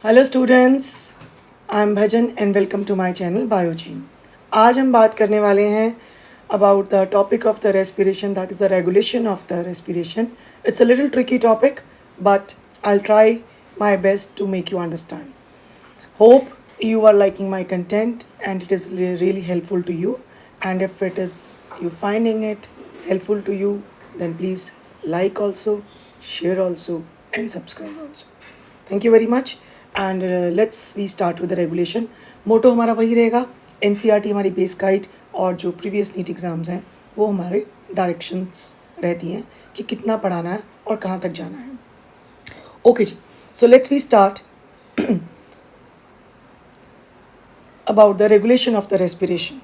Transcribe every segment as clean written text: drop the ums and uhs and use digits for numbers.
Hello students, I am Bhajan and welcome to my channel Biogene. आज हम बात करने वाले हैं about the topic of the respiration, that is the regulation of the respiration. It's a little tricky topic but I try my best to make you understand. Hope you are liking my content and it is really helpful to you. And if it is you finding it helpful to you, then please like also, share also, and subscribe also. Thank you very much. And let's we start with the regulation. मोटो हमारा वही रहेगा, NCERT हमारी base guide और जो previous NEET exams हैं वो हमारे directions रहती हैं कि कितना पढ़ाना है और कहाँ तक जाना है. ओके जी, so let's we start about the regulation of the respiration.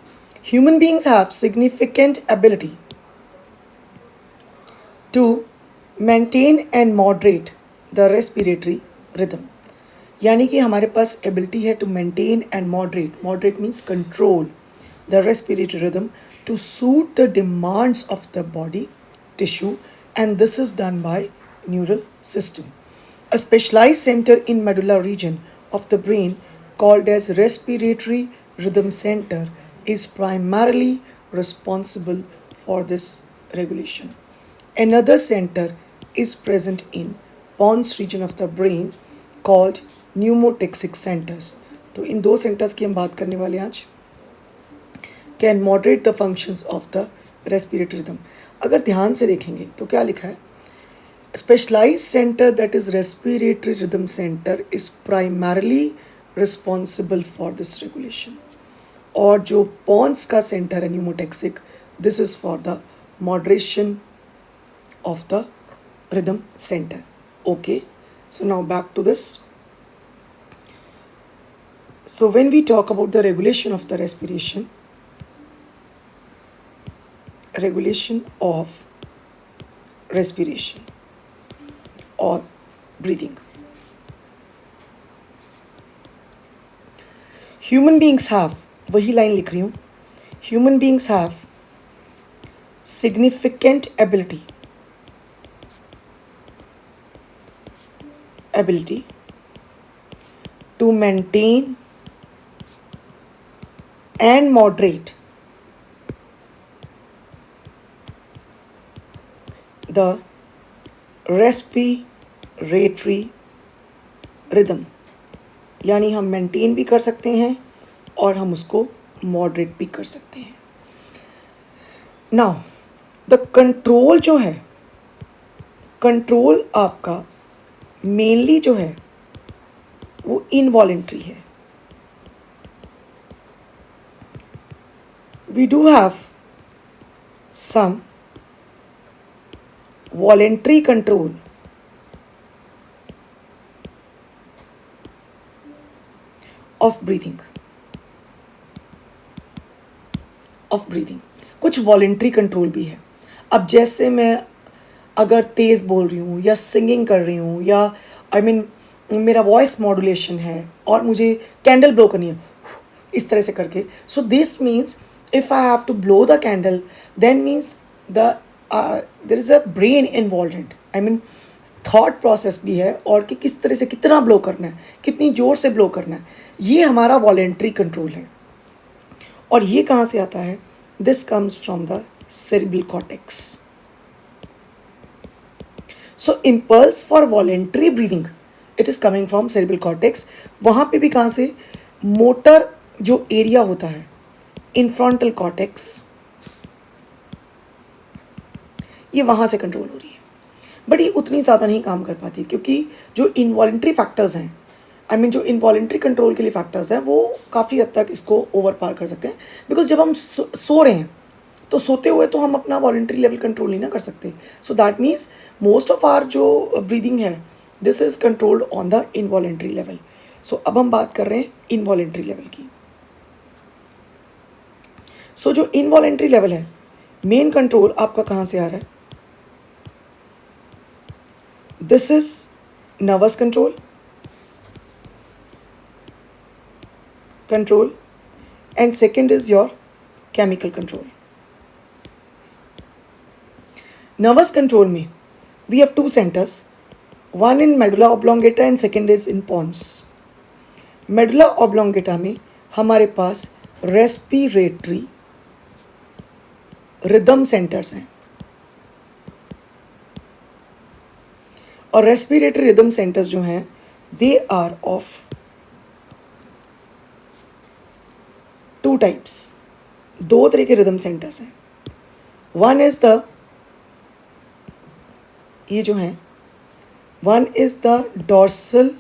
Human beings have significant ability to maintain and moderate the respiratory rhythm. यानी कि हमारे पास एबिलिटी है to maintain and moderate means control the respiratory rhythm to suit the demands of the body tissue, and this is done by neural system. A specialized center in medulla region of the brain called as respiratory rhythm center is primarily responsible for this regulation. Another center is present in pons region of the brain called pneumotaxic centers. तो इन दो centers की हम बात करने वाले हैं आज. Can moderate the functions of the respiratory rhythm. अगर ध्यान से देखेंगे तो क्या लिखा है? Specialized center, that is respiratory rhythm center, is primarily responsible for this regulation. और जो पॉन्स का सेंटर है pneumotaxic, this is for the moderation of the rhythm centre. Okay, so now back to this. So when we talk about the regulation of the respiration, regulation of respiration or breathing, human beings have, वही line लिख रही हूँ, human beings have significant ability to maintain and moderate the respiratory rhythm. यानी हम maintain भी कर सकते हैं और हम उसको मॉडरेट भी कर सकते हैं. नाउ द कंट्रोल जो है, कंट्रोल आपका मेनली जो है वो इनवॉलेंट्री है. We do have some voluntary control of breathing. कुछ voluntary control भी है. अब जैसे मैं अगर तेज़ बोल रही हूँ या सिंगिंग कर रही हूँ या मेरा वॉइस मॉड्यूलेशन है और मुझे कैंडल ब्लो करनी है इस तरह से करके, so this means if I have to blow the candle, then means the there is a brain involve, thought process भी है और कि किस तरह से कितना ब्लो करना है, कितनी ज़ोर से ब्लो करना है. ये हमारा वॉलेंट्री कंट्रोल है. और ये कहाँ से आता है? This comes from the cerebral cortex. So impulse for voluntary breathing, it is coming from cerebral cortex. वहाँ पे भी कहाँ से? मोटर जो एरिया होता है, इनफ्रंटल कॉर्टेक्स, ये वहाँ से कंट्रोल हो रही है. बट ये उतनी ज़्यादा नहीं काम कर पाती क्योंकि जो इनवॉलेंट्री फैक्टर्स हैं, जो इनवॉलेंट्री कंट्रोल के लिए फैक्टर्स हैं वो काफ़ी हद तक इसको ओवर पार कर सकते हैं. बिकॉज जब हम सो रहे हैं तो सोते हुए तो हम अपना वॉलेंट्री लेवल कंट्रोल नहीं ना कर सकते. So that means most of our जो ब्रीदिंग है, this is controlled on the involuntary level. So अब हम बात कर रहे हैं इनवॉलेंट्री लेवल की. सो जो इनवॉलेंट्री लेवल है, मेन कंट्रोल आपका कहाँ से आ रहा है? This is nervous control, and second is your chemical control. Nervous control में we have two centers, one in medulla oblongata and second is in pons. Medulla oblongata में हमारे पास respiratory rhythm centres हैं, और रेस्पिरेटरी रिदम सेंटर्स जो हैं they are of two types, दो तरह के रिदम सेंटर्स हैं. वन इज द, ये जो हैं, one is the dorsal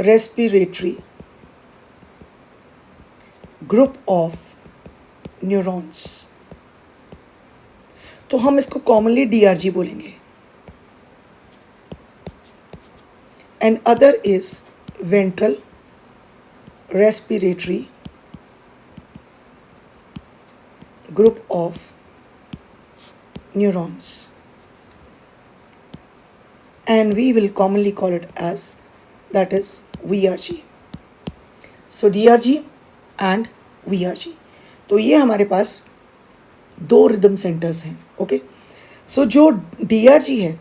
respiratory group of neurons, तो हम इसको कॉमनली डीआरजी बोलेंगे. And other is ventral respiratory group of neurons, and we will commonly call it as, that is, VRG. So DRG and VRG, तो ये हमारे पास दो rhythm centres हैं. ओके, सो जो DRG है,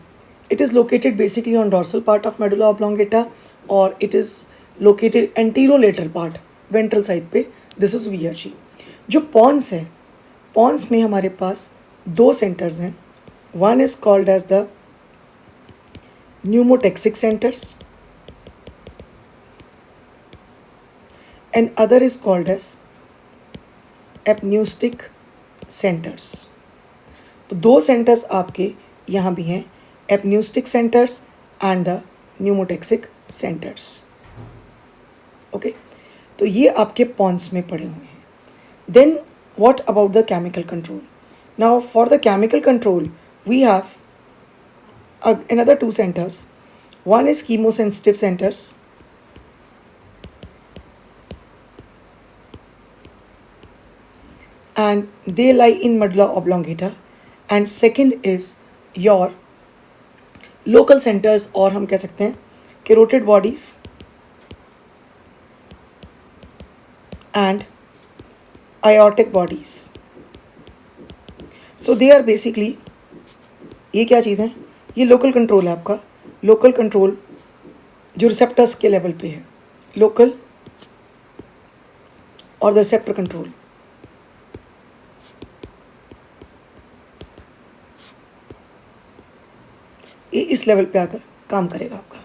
it is located basically on dorsal part of medulla oblongata, और it is located anterolateral part, ventral side पे. This is VRG. जो पॉन्स है, पॉन्स में हमारे पास दो सेंटर्स हैं. One is called as the pneumotaxic centres and other is called as apneustic centres. तो दो सेंटर्स आपके यहाँ भी हैं, apneustic centres and the pneumotaxic centres. Okay, तो ये आपके पॉन्स में पड़े हुए हैं. Then what about the chemical control? Now for the chemical control we have another two centers. One is chemosensitive centers and they lie in medulla oblongata, and second is your local centers, और हम कह सकते हैं carotid bodies and aortic bodies. So they are basically, ये क्या चीज़ है, ये local control है आपका. लोकल कंट्रोल जो रिसेप्टर्स के लेवल पे है, लोकल और द रिसेप्टर कंट्रोल. ये इस लेवल पे आकर काम करेगा आपका.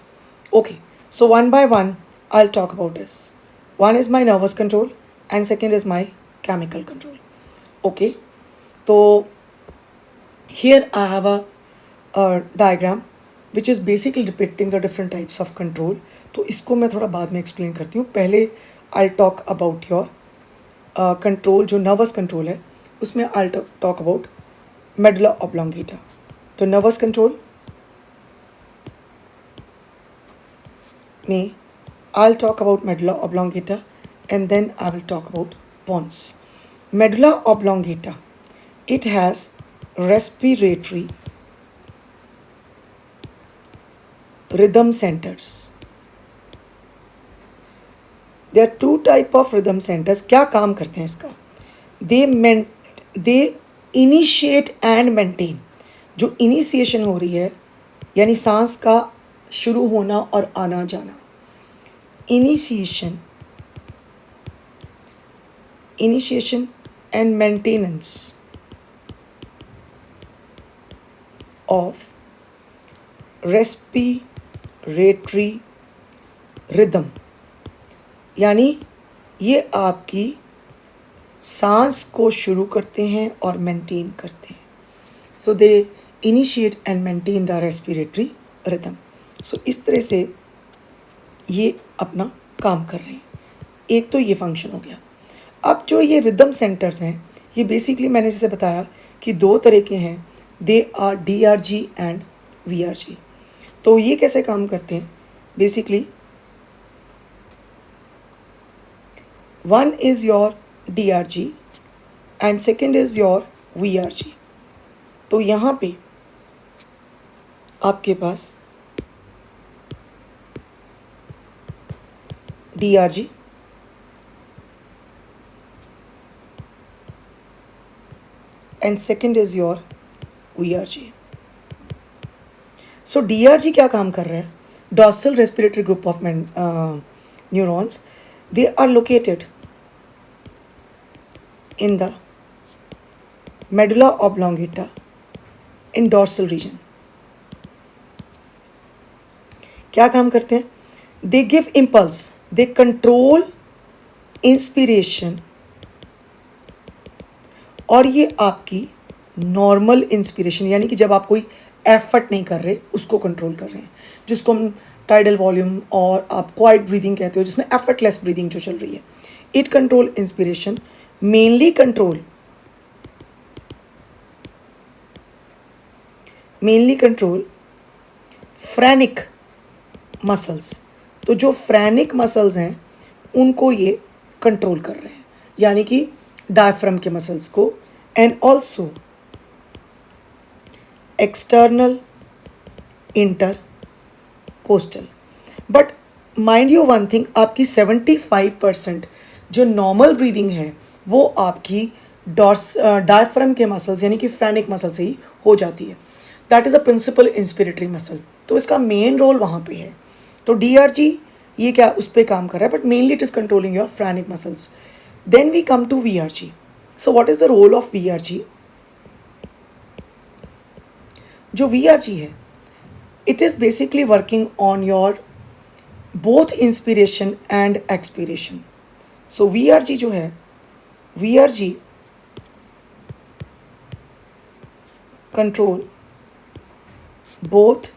Okay, so one by one I will talk about this. One is my nervous control and second is my chemical control. Okay, so here I have a diagram which is basically depicting the different types of control. तो इसको मैं थोड़ा बाद में explain करती हूँ. पहले I'll talk about your control, जो nervous control है उसमें I'll talk about medulla oblongata. तो nervous control में I'll talk about medulla oblongata and then I will talk about pons. Medulla oblongata, it has respiratory rhythm centers. There are two type of rhythm centers. क्या काम करते हैं इसका? They initiate and maintain. जो initiation हो रही है यानी सांस का शुरू होना और आना जाना, initiation and maintenance of respiratory rhythm, यानी ये आपकी सांस को शुरू करते हैं और मेंटेन करते हैं. So they initiate and maintain the respiratory rhythm. So इस तरह से ये अपना काम कर रहे हैं. एक तो ये फंक्शन हो गया. अब जो ये रिदम सेंटर्स हैं, ये बेसिकली मैंने जैसे बताया कि दो तरह के हैं. They are DRG and VRG. तो ये कैसे काम करते हैं? Basically one is your DRG and second is your VRG. तो यहाँ पे आपके पास DRG and second is your VRG. So DRG क्या काम कर रहा है? Dorsal respiratory group of neurons, they are located in the medulla oblongata in dorsal region. क्या काम करते हैं? They give impulse, they control inspiration, और ये आपकी नॉर्मल इंस्पिरेशन यानी कि जब आप कोई एफर्ट नहीं कर रहे उसको कंट्रोल कर रहे हैं, जिसको हम टाइडल वॉल्यूम और आप क्वाइट ब्रीदिंग कहते हो, जिसमें एफर्टलेस ब्रीदिंग जो चल रही है. It control inspiration, mainly control phrenic muscles. तो जो फ्रैनिक मसल्स हैं उनको ये कंट्रोल कर रहे हैं, यानी कि डायफ्राम के मसल्स को, and also external inter coastal. But mind you one thing, आपकी 75% जो नॉर्मल ब्रीदिंग है वो आपकी डायफ्राम के मसल्स यानी कि फ्रैनिक मसल से ही हो जाती है. That is a principal inspiratory muscle. तो इसका मेन रोल वहाँ पे है. तो DRG ये क्या उस पर काम कर रहा है, but mainly it is controlling your phrenic muscles. Then we come to VRG. So what is the role of VRG? जो VRG है, it is basically working on your both inspiration and expiration. So VRG जो है, VRG control both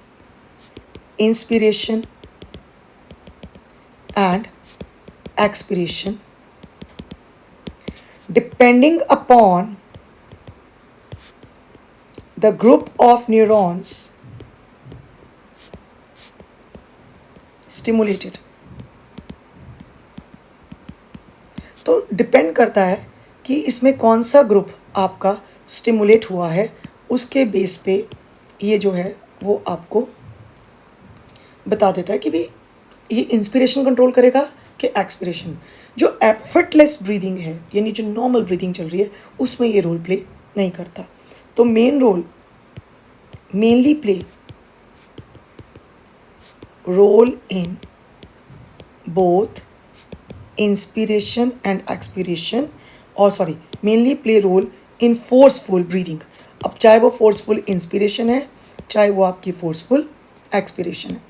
inspiration and expiration depending upon the group of neurons stimulated. तो depend करता है कि इसमें कौन सा ग्रुप आपका स्टिमुलेट हुआ है, उसके बेस पे ये जो है वो आपको बता देता है कि भाई ये इंस्पिरेशन कंट्रोल करेगा कि एक्सपिरेशन. जो एफर्टलेस ब्रीदिंग है यानी जो नॉर्मल ब्रीदिंग चल रही है उसमें ये रोल प्ले नहीं करता. तो mainly play role in both inspiration and expiration, और sorry mainly play role in forceful breathing. अब चाहे वो फोर्सफुल इंस्पिरेशन है चाहे वो आपकी फोर्सफुल एक्सपिरेशन है.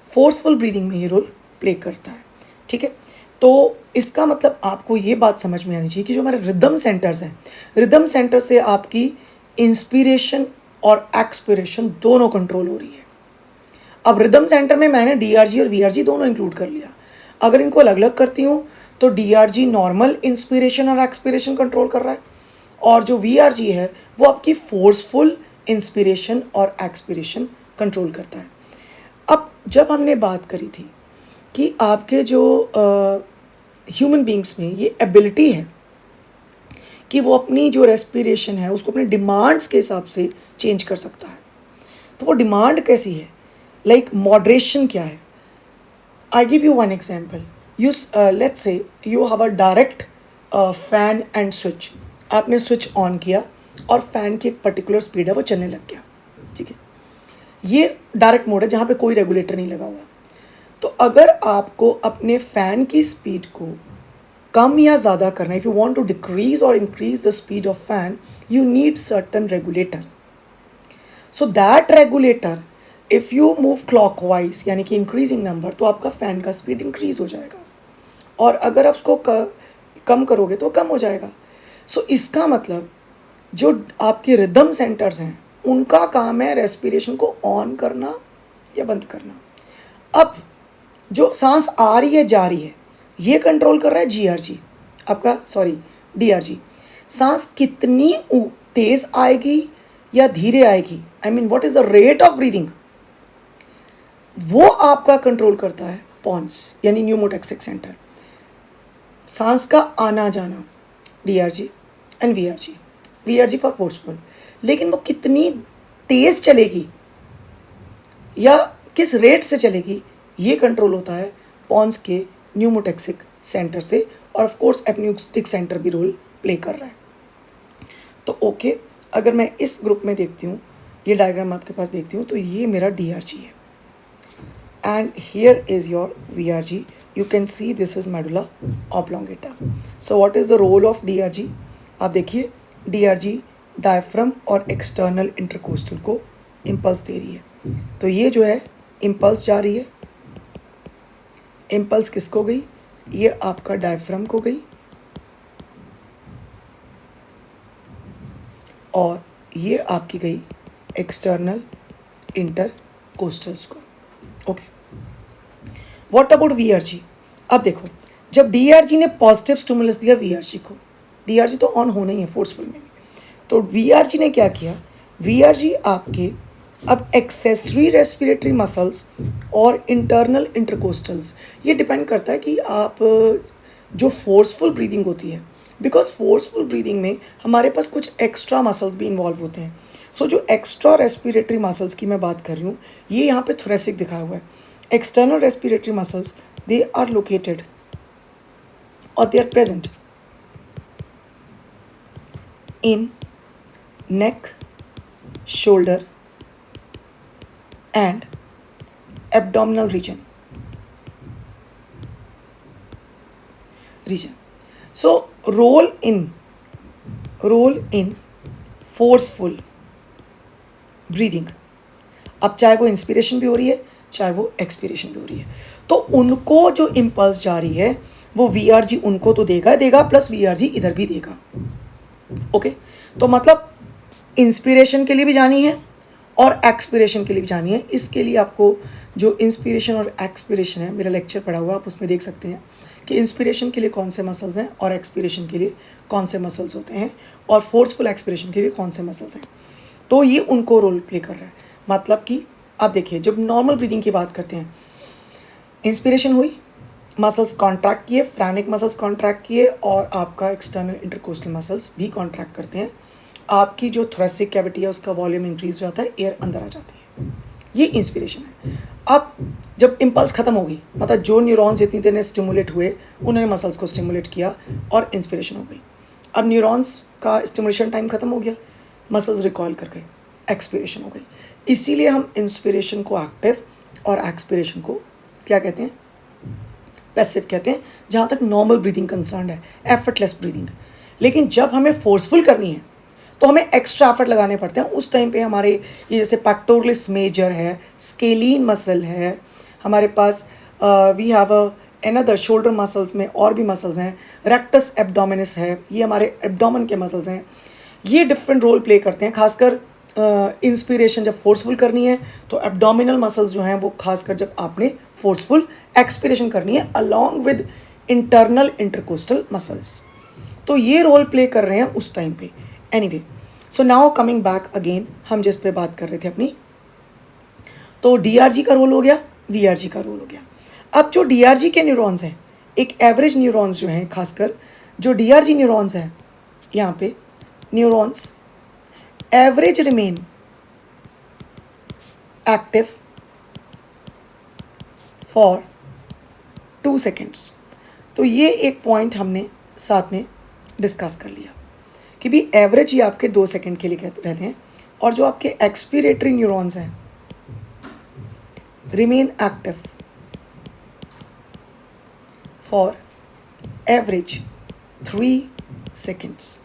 फोर्सफुल ब्रीदिंग में ये रोल प्ले करता है. ठीक है, तो इसका मतलब आपको ये बात समझ में आनी चाहिए कि जो हमारे रिदम सेंटर्स हैं, रिदम सेंटर से आपकी इंस्पिरेशन और एक्सपिरेशन दोनों कंट्रोल हो रही है. अब रिदम सेंटर में मैंने DRG और VRG दोनों इंक्लूड कर लिया. अगर इनको अलग अलग करती हूँ तो DRG नॉर्मल इंस्पिरेशन और एक्सपिरेशन कंट्रोल कर रहा है, और जो VRG है वो आपकी फोर्सफुल इंस्पिरेशन और एक्सपिरेशन कंट्रोल करता है. अब जब हमने बात करी थी कि आपके जो ह्यूमन बींग्स में ये एबिलिटी है कि वो अपनी जो रेस्पिरेशन है उसको अपने डिमांड्स के हिसाब से चेंज कर सकता है, तो वो डिमांड कैसी है, लाइक मॉडरेशन क्या है. I give you one example. You let's say you have a direct fan and switch. आपने स्विच ऑन किया और फैन की एक पर्टिकुलर स्पीड है वो चलने लग गया. ठीक है, ये डायरेक्ट मोड है जहाँ पे कोई रेगुलेटर नहीं लगा हुआ. तो अगर आपको अपने फ़ैन की स्पीड को कम या ज़्यादा करना है, if you want to decrease और increase the speed of fan, you need certain regulator. So that regulator if you move clockwise यानी कि इंक्रीजिंग नंबर, तो आपका फ़ैन का स्पीड इंक्रीज हो जाएगा, और अगर आप उसको कम करोगे तो कम हो जाएगा. सो इसका मतलब जो आपके रिदम सेंटर्स हैं उनका काम है रेस्पिरेशन को ऑन करना या बंद करना. अब जो सांस आ रही है जा रही है ये कंट्रोल कर रहा है GRG आपका, सॉरी DRG. सांस कितनी तेज आएगी या धीरे आएगी, I mean what is the rate of breathing, वो आपका कंट्रोल करता है पॉन्स यानी न्यूमोटैक्सिक सेंटर. सांस का आना जाना DRG and VRG for forceful, लेकिन वो कितनी तेज चलेगी या किस रेट से चलेगी ये कंट्रोल होता है पॉन्स के न्यूमोटैक्सिक सेंटर से, और ऑफ कोर्स एपन्यूस्टिक सेंटर भी रोल प्ले कर रहा है. तो ओके, अगर मैं इस ग्रुप में देखती हूँ, ये डायग्राम आपके पास देखती हूँ, तो ये मेरा DRG है. and here is your VRG. You can see this is medulla oblongata. So what is the role of DRG? आप देखिए DRG डायफ्रम और एक्सटर्नल इंटरकोस्टल को इम्पल्स दे रही है. तो ये जो है इम्पल्स जा रही है. इम्पल्स किसको गई? ये आपका डायफ्रम को गई और ये आपकी गई एक्सटर्नल इंटरकोस्टल्स को. Okay, what about VRG? अब देखो, जब DRG ने पॉजिटिव स्टिमुलस दिया VRG को, DRG तो ऑन होना ही है फोर्सफुल में भी, तो VRG ने क्या किया? VRG आपके अब एक्सेसरी रेस्पिरेटरी मसल्स और इंटरनल इंटरकोस्टल्स, ये डिपेंड करता है कि आप जो फोर्सफुल ब्रीदिंग होती है, बिकॉज फोर्सफुल ब्रीदिंग में हमारे पास कुछ एक्स्ट्रा मसल्स भी इन्वॉल्व होते हैं. सो जो एक्स्ट्रा रेस्पिरेटरी मसल्स की मैं बात कर रही हूँ, ये यहाँ पे थोरेसिक दिखाया हुआ है. External respiratory muscles, they are located और they are present in neck, shoulder and abdominal region. So role in forceful breathing. अब चाहे वो इंस्पिरेशन भी हो रही है, चाहे वो एक्सपिरेशन भी हो रही है, तो उनको जो इम्पल्स जा रही है वो VRG उनको तो देगा प्लस VRG इधर भी देगा. ओके, तो मतलब इंस्पिरेशन के लिए भी जानी है और एक्सपिरेशन के लिए भी जानी है. इसके लिए आपको जो इंस्पिरेशन और एक्सपिरेशन है, मेरा लेक्चर पड़ा हुआ, आप उसमें देख सकते हैं कि इंस्पिरेशन के लिए कौन से मसल्स हैं और एक्सपिरेशन के लिए कौन से मसल्स होते हैं और फोर्सफुल एक्सपिरेशन के लिए कौन से मसल्स हैं. तो ये उनको रोल प्ले कर रहा है. मतलब कि आप देखिए, जब नॉर्मल ब्रीदिंग की बात करते हैं, इंस्पिरेशन हुई, मसल्स कॉन्ट्रैक्ट किए, फ्रैनिक मसल्स कॉन्ट्रैक्ट किए और आपका एक्सटर्नल इंटरकोस्टल मसल्स भी कॉन्ट्रैक्ट करते हैं. आपकी जो थोरेसिक कैविटी है उसका वॉल्यूम इंक्रीज हो जाता है, एयर अंदर आ जाती है. ये इंस्पिरेशन है. अब जब इम्पल्स ख़त्म होगी, मतलब जो न्यूरॉन्स इतनी देर में स्टिमुलेट हुए उन्होंने मसल्स को स्टिमुलेट किया और इंस्पिरेशन हो गई. अब न्यूरॉन्स का स्टिमुलेशन टाइम ख़त्म हो गया, मसल्स रिकॉयल कर गए, एक्सपिरेशन हो गई. इसीलिए हम इंस्पिरेशन को एक्टिव और एक्सपिरेशन को क्या कहते हैं? पैसिव कहते हैं, जहाँ तक नॉर्मल ब्रीदिंग कंसर्न है, एफर्टलेस ब्रीदिंग. लेकिन जब हमें फोर्सफुल करनी है तो हमें एक्स्ट्रा एफर्ट लगाने पड़ते हैं. उस टाइम पे हमारे ये जैसे पैक्टोरलिस मेजर है, स्केलीन मसल है, हमारे पास we have another shoulder muscles में और भी मसल्स हैं, रेक्टस एब्डोमिनस है, ये हमारे एब्डोमेन के मसल्स हैं. ये डिफरेंट रोल प्ले करते हैं. खासकर इंस्पिरेशन जब फोर्सफुल करनी है तो एब्डोमिनल मसल्स जो हैं वो खासकर जब आपने फोर्सफुल एक्सपिरेशन करनी है along with internal intercostal muscles, तो ये रोल प्ले कर रहे हैं उस टाइम पे. Anyway, so now coming back again, हम जिस पे बात कर रहे थे अपनी, तो DRG का रोल हो गया, VRG का रोल हो गया. अब जो DRG के न्यूरॉन्स हैं, एक एवरेज न्यूरॉन्स जो हैं, खासकर जो DRG न्यूरॉन्स हैं, यहाँ पे neurons average remain active for 2 seconds. तो ये एक पॉइंट हमने साथ में डिस्कस कर लिया कि भी एवरेज ये आपके 2 सेकेंड के लिए रहते हैं. और जो आपके एक्सपिरेटरी न्यूरॉन्स हैं remain active for average 3 seconds.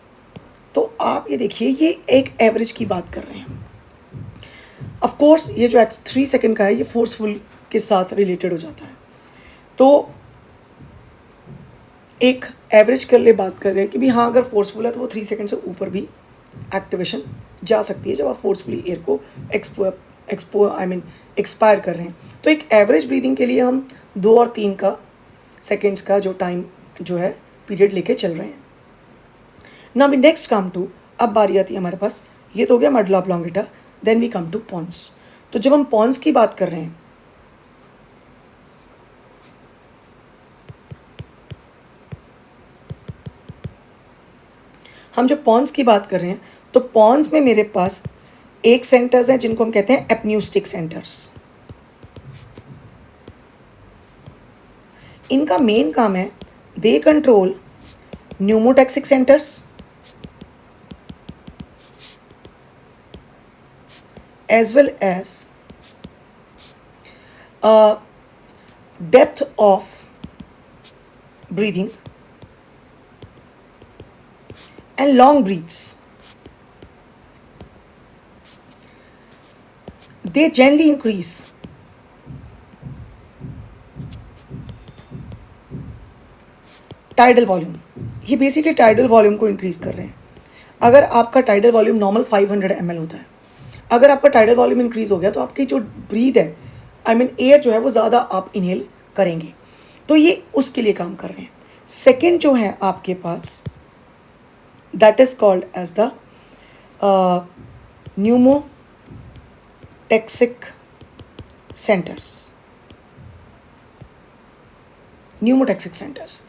तो आप ये देखिए, ये एक एवरेज की बात कर रहे हैं. ऑफ कोर्स ये जो 3 सेकेंड का है ये फोर्सफुल के साथ रिलेटेड हो जाता है. तो एक एवरेज कर ले बात कर रहे हैं कि भी हाँ, अगर फोर्सफुल है तो वो 3 सेकेंड से ऊपर भी एक्टिवेशन जा सकती है जब आप फोर्सफुली एयर को एक्सपायर कर रहे हैं. तो एक एवरेज ब्रीदिंग के लिए हम 2 और 3 का सेकेंड्स का जो टाइम जो है पीरियड लेके चल रहे हैं. Now we next come to, अब बारी आती है हमारे पास, ये तो हो गया medulla oblongata, then we come to pons. तो जब हम पॉन्स की बात कर रहे हैं, हम जब पॉन्स की बात कर रहे हैं तो पॉन्स में मेरे पास एक सेंटर्स हैं जिनको हम कहते हैं एपन्यूस्टिक सेंटर्स. इनका मेन काम है, they control pneumotaxic centres as well as depth of breathing and long breaths, they generally increase tidal volume. ये बेसिकली टाइडल वॉल्यूम को इंक्रीज कर रहे हैं. अगर आपका टाइडल वॉल्यूम नॉर्मल 500 ml होता है, अगर आपका टाइडल वॉल्यूम इंक्रीज हो गया तो आपकी जो ब्रीथ है, आई मीन एयर जो है वो ज़्यादा आप इनहेल करेंगे. तो ये उसके लिए काम कर रहे हैं. सेकेंड जो है आपके पास, that is called as the pneumotaxic centres. Pneumotaxic centres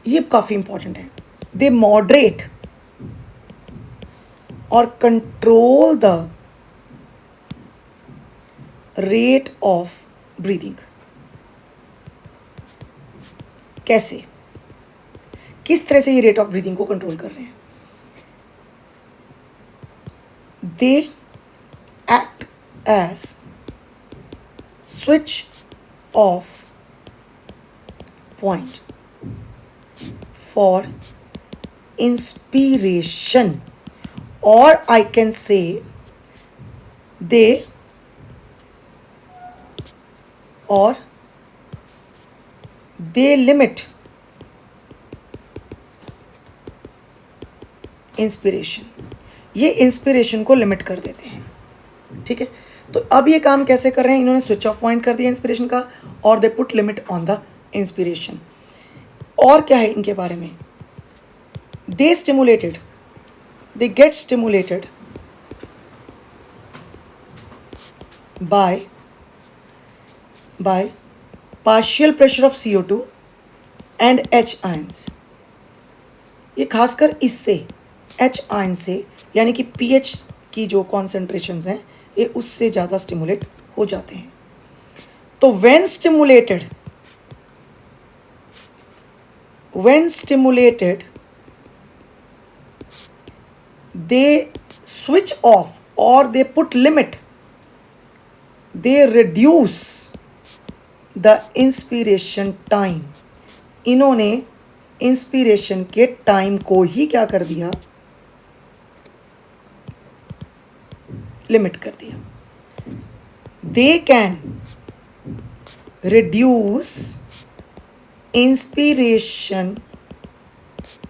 ये काफ़ी इंपॉर्टेंट है. दे मॉडरेट और control the rate of breathing. कैसे, किस तरह से ये रेट ऑफ ब्रीदिंग को कंट्रोल कर रहे हैं? They act as switch off point for inspiration, or I can say they limit inspiration. ये इंस्पिरेशन को लिमिट कर देते हैं. ठीक है, तो अब ये काम कैसे कर रहे हैं? इन्होंने स्विच ऑफ पॉइंट कर दिया इंस्पिरेशन का, और they put limit on the inspiration. और क्या है इनके बारे में? They get stimulated by partial pressure of CO2 and H ions. ये खासकर इससे H आयन से, यानी कि pH की जो कॉन्सेंट्रेशंस हैं ये उससे ज़्यादा स्टिमुलेट हो जाते हैं. तो when stimulated they switch off or they put limit, they reduce the inspiration time. इन्होंने इंस्पिरेशन के टाइम को ही क्या कर दिया? लिमिट कर दिया. They can reduce inspiration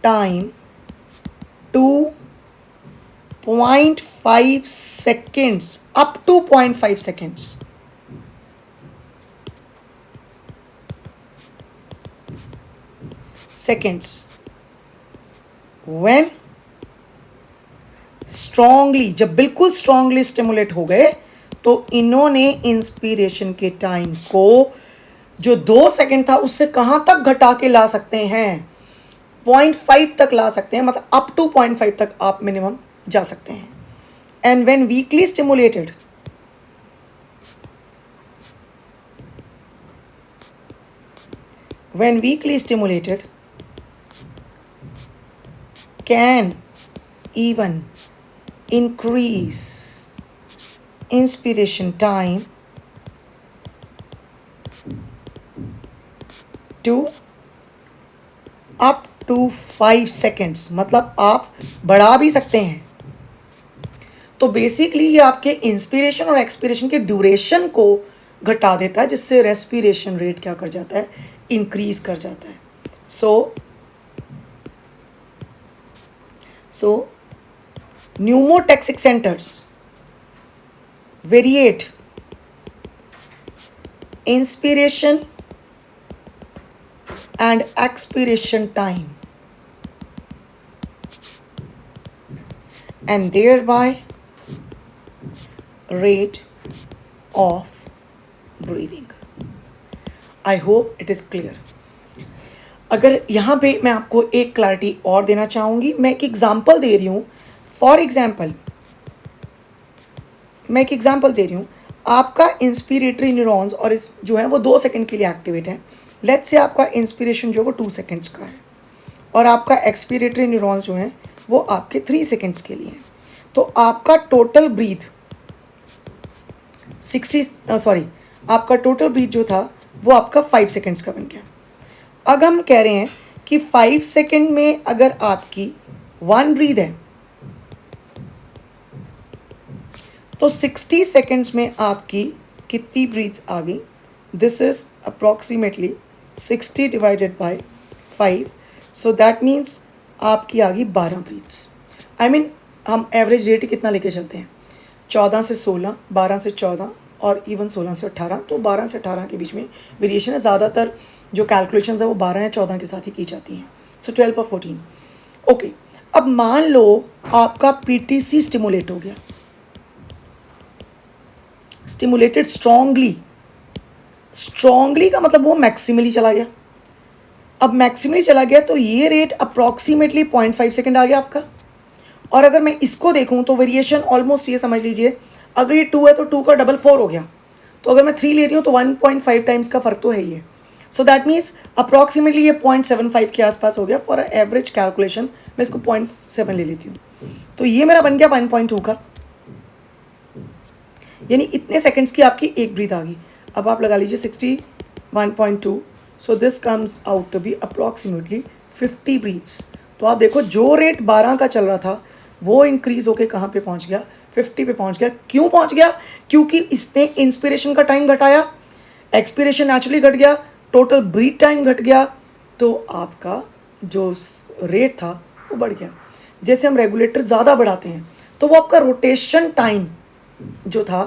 time to 0.5 seconds, up to 0.5 seconds. When strongly, जब बिल्कुल strongly stimulate हो गए तो इन्होंने इंस्पिरेशन के टाइम को जो 2 सेकेंड था उससे कहाँ तक घटा के ला सकते हैं? 0.5 तक ला सकते हैं. मतलब अप टू 0.5 तक आप मिनिमम जा सकते हैं. And when weekly stimulated, can even increase inspiration time to up to 5 seconds. मतलब आप बढ़ा भी सकते हैं. तो बेसिकली ये आपके इंस्पिरेशन और एक्सपिरेशन के ड्यूरेशन को घटा देता है, जिससे रेस्पिरेशन रेट क्या कर जाता है? इंक्रीज कर जाता है. So pneumotaxic centres variate inspiration and expiration time, and thereby rate of breathing. I hope it is clear. अगर यहाँ पे मैं आपको एक क्लैरिटी और देना चाहूँगी. मैं एक एग्जाम्पल दे रही हूँ. फॉर एग्जाम्पल मैं एक एग्जाम्पल दे रही हूँ. आपका इंस्पिरेटरी न्यूरॉन्स और इस जो है वो 2 सेकंड के लिए एक्टिवेट है. लेट्स से आपका इंस्पिरेशन जो वो 2 सेकंड्स का है और आपका एक्सपिरेटरी न्यूरॉन्स जो हैं वो आपके 3 सेकंड्स के लिए हैं. तो आपका टोटल ब्रीथ आपका टोटल ब्रीथ जो था वो आपका 5 सेकेंड्स का बन गया। अब हम कह रहे हैं कि 5 सेकेंड में अगर आपकी 1 ब्रीथ है तो 60 सेकेंड्स में आपकी कितनी ब्रीथ्स आ गई? This is approximately 60 divided by 5, so that means आपकी आ गई 12 ब्रीथ्स। आई मीन हम एवरेज रेट कितना लेके चलते हैं? 14 से 16, 12 से 14 और इवन 16 से 18, तो 12 से 18 के बीच में वेरिएशन है। ज़्यादातर जो कैलकुलेशंस है वो 12 या 14 के साथ ही की जाती हैं, सो 12 और 14। ओके, अब मान लो आपका पीटीसी स्टिमुलेट हो गया, स्टिमुलेटेड स्ट्रांगली, स्ट्रांगली का मतलब वो मैक्सिमली चला गया। अब मैक्सिमली चला गया तो ये रेट अप्रॉक्सीमेटली 0.5 सेकेंड आ गया आपका। और अगर मैं इसको देखूं तो वेरिएशन ऑलमोस्ट ये समझ लीजिए, अगर ये 2 है तो 2 का डबल 4 हो गया, तो अगर मैं 3 ले रही हूँ तो 1.5 टाइम्स का फ़र्क तो है ही है। सो दैट मीन्स अप्रॉक्सीमेटली ये 0.75 के आसपास हो गया। फॉर एवरेज कैलकुलेशन मैं इसको 0.7 ले लेती हूँ, तो ये मेरा बन गया 1.2 का, यानी इतने सेकंड्स की आपकी एक ब्रीथ आ गई। अब आप लगा लीजिए 61.2, so this comes out to be approximately 50 breaths. तो आप देखो जो रेट 12 का चल रहा था वो इंक्रीज होके कहाँ पे पहुँच गया? 50 पे पहुँच गया। क्यों पहुँच गया? क्योंकि इसने इंस्पिरेशन का टाइम घटाया, एक्सपिरेशन नेचुरली घट गया, टोटल ब्रीथ टाइम घट गया, तो आपका जो रेट था वो बढ़ गया। जैसे हम रेगुलेटर ज़्यादा बढ़ाते हैं तो वो आपका रोटेशन टाइम जो था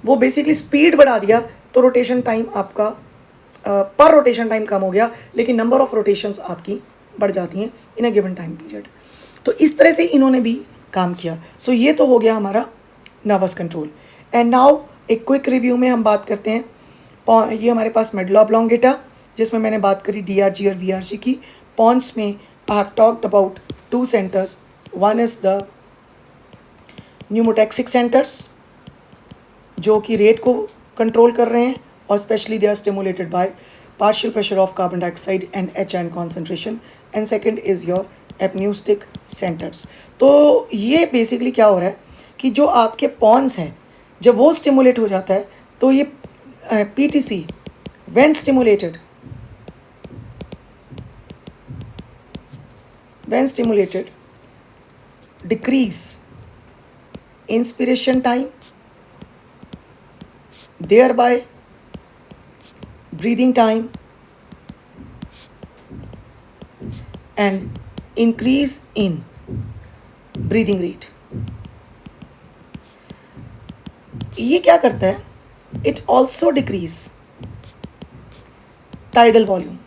वो बेसिकली स्पीड बढ़ा दिया, तो रोटेशन टाइम आपका पर रोटेशन टाइम कम हो गया, लेकिन नंबर ऑफ रोटेशंस आपकी बढ़ जाती हैं इन अ गिवन टाइम पीरियड। तो इस तरह से इन्होंने भी काम किया। सो ये तो हो गया हमारा नर्वस कंट्रोल। एंड नाउ एक क्विक रिव्यू में हम बात करते हैं। ये हमारे पास मेडुला ऑब्लोंगेटा, जिसमें मैंने बात करी डीआरजी और वीआरजी की। पॉन्स में I have talked about 2 centres, one is the pneumotaxic centres जो कि रेट को कंट्रोल कर रहे हैं, और specially they are stimulated by partial pressure of carbon dioxide and H concentration. And second is your apneustic centres. तो ये basically क्या हो रहा है कि जो आपके पॉन्स हैं जब वो स्टिमुलेट हो जाता है तो ये PTC when stimulated decrease inspiration time, thereby breathing time and increase in breathing rate. ये क्या करता है? It also decrease tidal volume,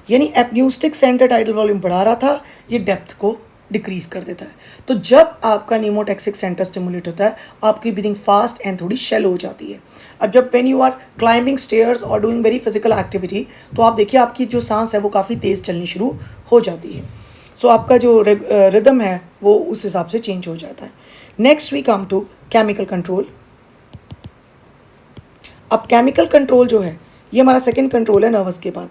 यानी एपन्यूस्टिक सेंटर टाइडल वॉल्यूम बढ़ा रहा था, ये डेप्थ को डिक्रीज कर देता है। तो जब आपका न्यूमोटैक्सिक सेंटर स्टिमुलेट होता है आपकी ब्रीदिंग फास्ट एंड थोड़ी शैलो हो जाती है। अब जब when you are climbing stairs और डूइंग वेरी फिजिकल एक्टिविटी, तो आप देखिए आपकी जो सांस है वो काफ़ी तेज़ चलनी शुरू हो जाती है। सो आपका जो रिदम है वो उस हिसाब से चेंज हो जाता है। Next we come to chemical control. अब केमिकल कंट्रोल जो है ये हमारा सेकेंड कंट्रोल है नर्वस के बाद।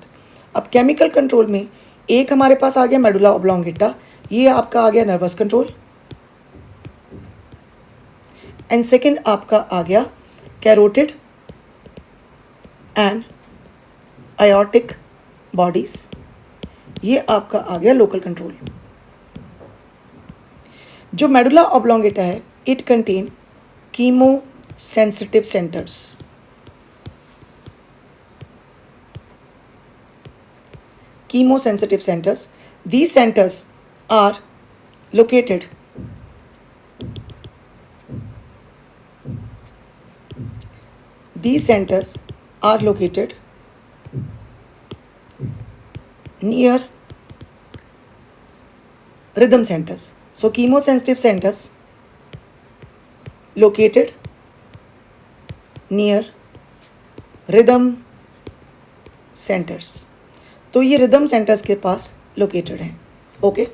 अब केमिकल कंट्रोल में एक हमारे पास आ गया मेडुला ऑब्लोंगेटा, ये आपका आ गया नर्वस कंट्रोल, एंड सेकेंड आपका आ गया कैरोटिड एंड आयोटिक बॉडीज, ये आपका आ गया लोकल कंट्रोल। जो मेडुला ऑब्लोंगेटा है it contain chemo sensitive centres. Chemosensitive centers. These centers are located near rhythm centers. So chemosensitive centers located near rhythm centers. तो ये rhythm centres के पास located हैं। Okay,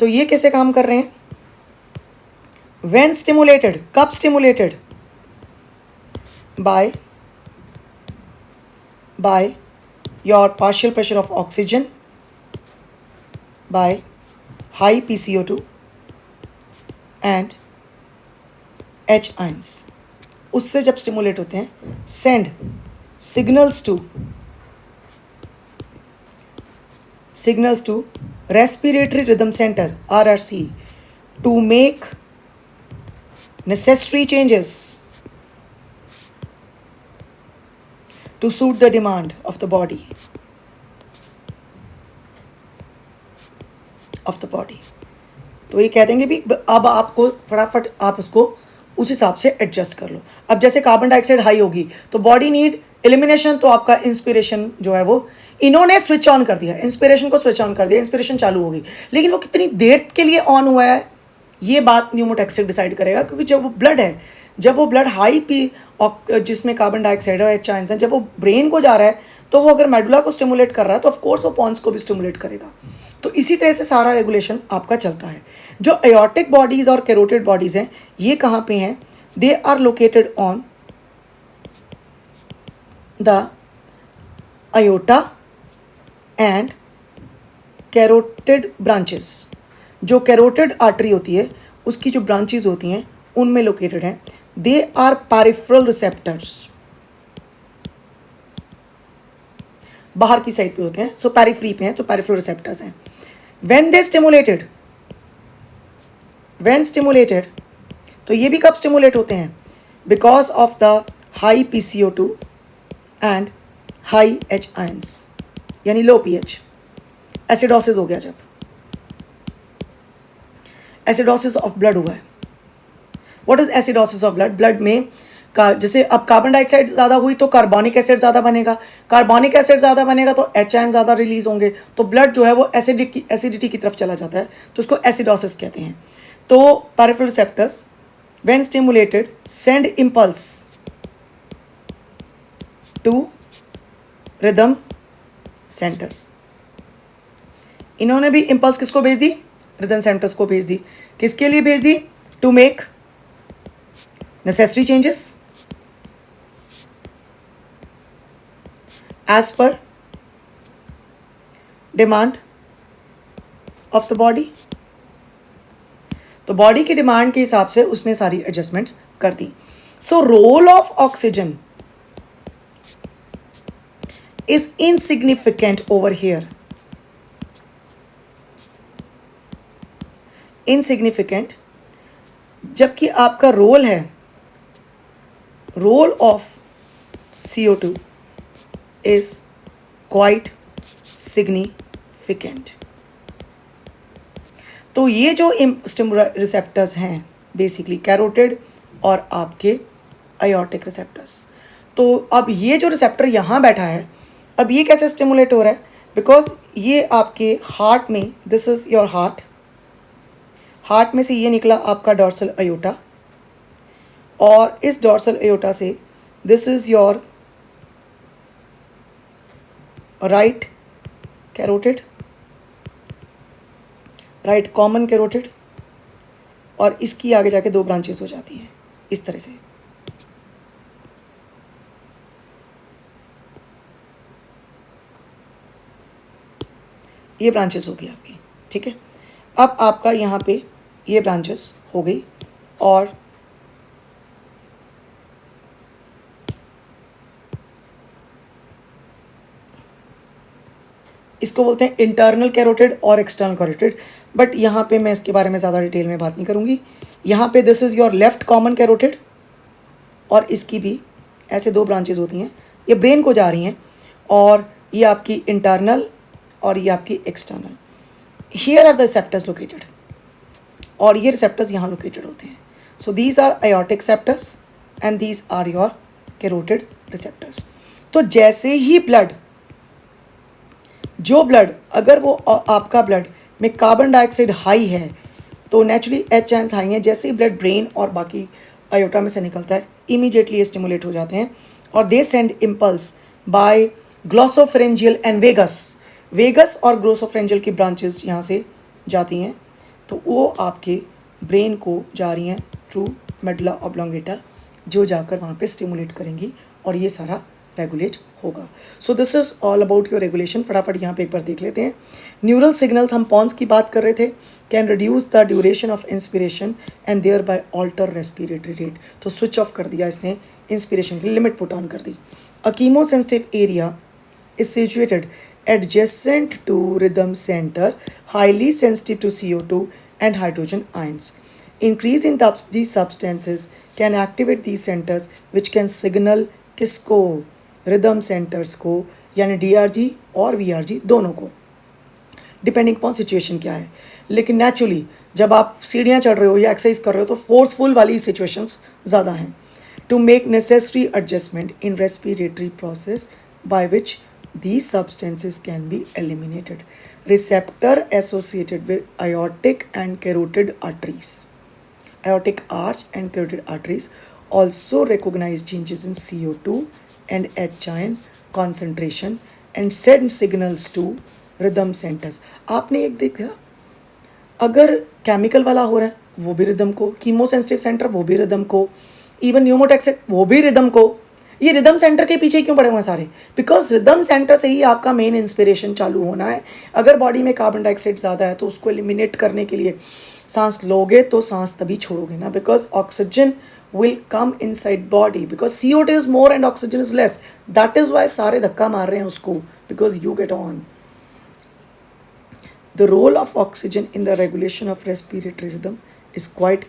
तो ये कैसे काम कर रहे हैं? व्हेन स्टिमुलेटेड, कब stimulated? By your partial pressure of oxygen, by high PCO2 and H ions. उससे जब स्टिमुलेट होते हैं, send signals to signals to respiratory rhythm center RRC to make necessary changes to suit the demand of the body तो ये कह देंगे भी अब आपको फटाफट आप उसको उस हिसाब से एडजस्ट कर लो। अब जैसे कार्बन डाइऑक्साइड हाई होगी तो बॉडी नीड एलिमिनेशन, तो आपका इंस्पिरेशन जो है वो इन्होंने स्विच ऑन कर दिया, इंस्पिरेशन को स्विच ऑन कर दिया, इंस्पिरेशन चालू होगी, लेकिन वो कितनी देर के लिए ऑन हुआ है ये बात न्यूमोटैक्सिक डिसाइड करेगा, क्योंकि जब वो ब्लड है, जब वो ब्लड हाई पी जिसमें कार्बन डाइऑक्साइड और एच आयंस है, जब वो ब्रेन को जा रहा है तो वो अगर मेडुला को स्टिमुलेट कर रहा है तो ऑफकोर्स वो पॉन्स को भी स्टिमुलेट करेगा। तो इसी तरह से सारा रेगुलेशन आपका चलता है। जो एयोटिक बॉडीज़ और कैरोटिड बॉडीज़ हैं ये कहाँ पे हैं? They are located on the aorta and carotid branches. जो कैरोटिड आर्टरी होती है उसकी जो ब्रांचेस होती हैं उनमें लोकेटेड हैं। दे आर पैरिफेरल रिसेप्टर्स, बाहर की साइड पे होते हैं, सो पैरिफ्री पे हैं, तो पैरिफेरल रिसेप्टर्स हैं। व्हेन स्टिमुलेटेड तो ये भी कब स्टिमुलेट होते हैं? Because of the high PCO2 and high H ions, यानी लो pH। एसिडोसिस हो गया, जब एसिडोसिस ऑफ ब्लड हुआ है। What is acidosis of blood? Blood में का जैसे अब कार्बन डाइऑक्साइड ज़्यादा हुई तो कार्बोनिक एसिड ज़्यादा बनेगा, कार्बोनिक एसिड ज़्यादा बनेगा तो H आयन ज़्यादा रिलीज होंगे, तो ब्लड जो है वो एसिडिटी की तरफ चला जाता है, तो उसको एसिडोसिस कहते हैं। तो peripheral receptors when stimulated send impulse to rhythm centres. इन्होंने भी इंपल्स किसको भेज दी? रिदम सेंटर्स को भेज दी। किसके लिए भेज दी? To make necessary changes as per demand of the body. तो बॉडी की डिमांड के हिसाब से उसने सारी एडजस्टमेंट्स कर दी। So role of oxygen is insignificant over here, insignificant, जबकि आपका रोल है, role of CO2 is quite significant. तो ये जो रिसेप्टर्स हैं बेसिकली कैरोटिड और आपके आयोटिक रिसेप्टर्स, तो अब ये जो रिसेप्टर यहाँ बैठा है, अब ये कैसे स्टिमुलेट हो रहा है? बिकॉज ये आपके हार्ट में, this is your heart, heart में से ये निकला आपका डॉर्सल अयोटा, और इस डॉर्सल अयोटा से this is your right carotid, right common carotid, और इसकी आगे जाके दो ब्रांचेस हो जाती हैं इस तरह से। ये ब्रांचेस होगी आपकी, ठीक है। अब आपका यहाँ पे ये ब्रांचेस हो गई, और इसको बोलते हैं इंटरनल कैरोटिड और एक्सटर्नल कैरोटिड, बट यहाँ पे मैं इसके बारे में ज़्यादा डिटेल में बात नहीं करूँगी। यहाँ पे this is your left common carotid, और इसकी भी ऐसे दो ब्रांचेस होती हैं, ये ब्रेन को जा रही हैं, और ये आपकी इंटरनल और ये आपकी external. Here are the receptors located, और ये रिसेप्टर्स यहाँ लोकेटेड होते हैं। So these are aortic receptors and these are your carotid receptors. तो जैसे ही ब्लड, जो ब्लड, अगर वो आपका ब्लड में कार्बन डाइऑक्साइड हाई है तो नेचुरली H आयंस हाई हैं, जैसे ही ब्लड ब्रेन और बाकी आयोटा में से निकलता है इमीडिएटली ये स्टिमुलेट हो जाते हैं, और they send impulse by glossopharyngeal and vagus. Vagus और ग्लोसोफरेंजियल की ब्रांचेस यहाँ से जाती हैं, तो वो आपके ब्रेन को जा रही हैं थ्रू मेडुला ऑब्लोंगेटा, जो जाकर वहाँ पे स्टिमुलेट करेंगी और ये सारा रेगुलेट होगा। So this is all about your regulation. फटाफट यहाँ पे एक बार देख लेते हैं। न्यूरल सिग्नल्स, हम पॉन्स की बात कर रहे थे, can reduce the duration of inspiration and thereby alter respiratory rate. तो स्विच ऑफ कर दिया इसने, इंस्पिरेशन की लिमिट पुट ऑन कर दी। A chemosensitive area is situated adjacent to rhythm center, highly sensitive to CO2 and hydrogen ions. Increase in these substances can activate these centers which can signal किसको, rhythm centers को, यानी DRG और VRG दोनों को, depending upon situation क्या है. लेकिन naturally जब आप सीढ़ियाँ चढ़ रहे हो या एक्सरसाइज कर रहे हो तो फोर्सफुल वाली सिचुएशंस ज़्यादा हैं. To make necessary adjustment in respiratory process by which these substances can be eliminated. Receptor associated with aortic and carotid arteries. Aortic arch and carotid arteries also recognize changes in CO2 and H ion concentration and send signals to rhythm centers. आपने एक देखा, अगर chemical वाला हो रहा है वो भी रिदम को, कीमोसेंसिटिव सेंटर वो भी रिदम को, इवन न्यूमोटैक्सिक वो भी रिदम को. ये रिदम सेंटर के पीछे क्यों पड़े हुए हैं सारे? बिकॉज रिदम सेंटर से ही आपका मेन इंस्पिरेशन चालू होना है. अगर बॉडी में कार्बन डाइऑक्साइड ज़्यादा है तो उसको एलिमिनेट करने के लिए सांस लोगे तो सांस तभी छोड़ोगे ना, because oxygen will come inside body, because CO2 is more and oxygen is less. That is why सारे धक्का मार रहे हैं उसको, because you get on. The role of oxygen in the regulation of respiratory rhythm is quite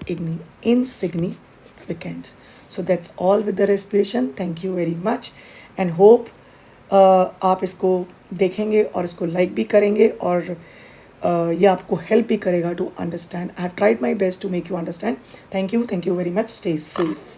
insignificant. So that's all with the respiration. Thank you very much and hope आप इसको देखेंगे और इसको लाइक भी करेंगे और ये आपको हेल्प भी करेगा to understand. I have tried my best to make you understand. Thank you very much. Stay safe.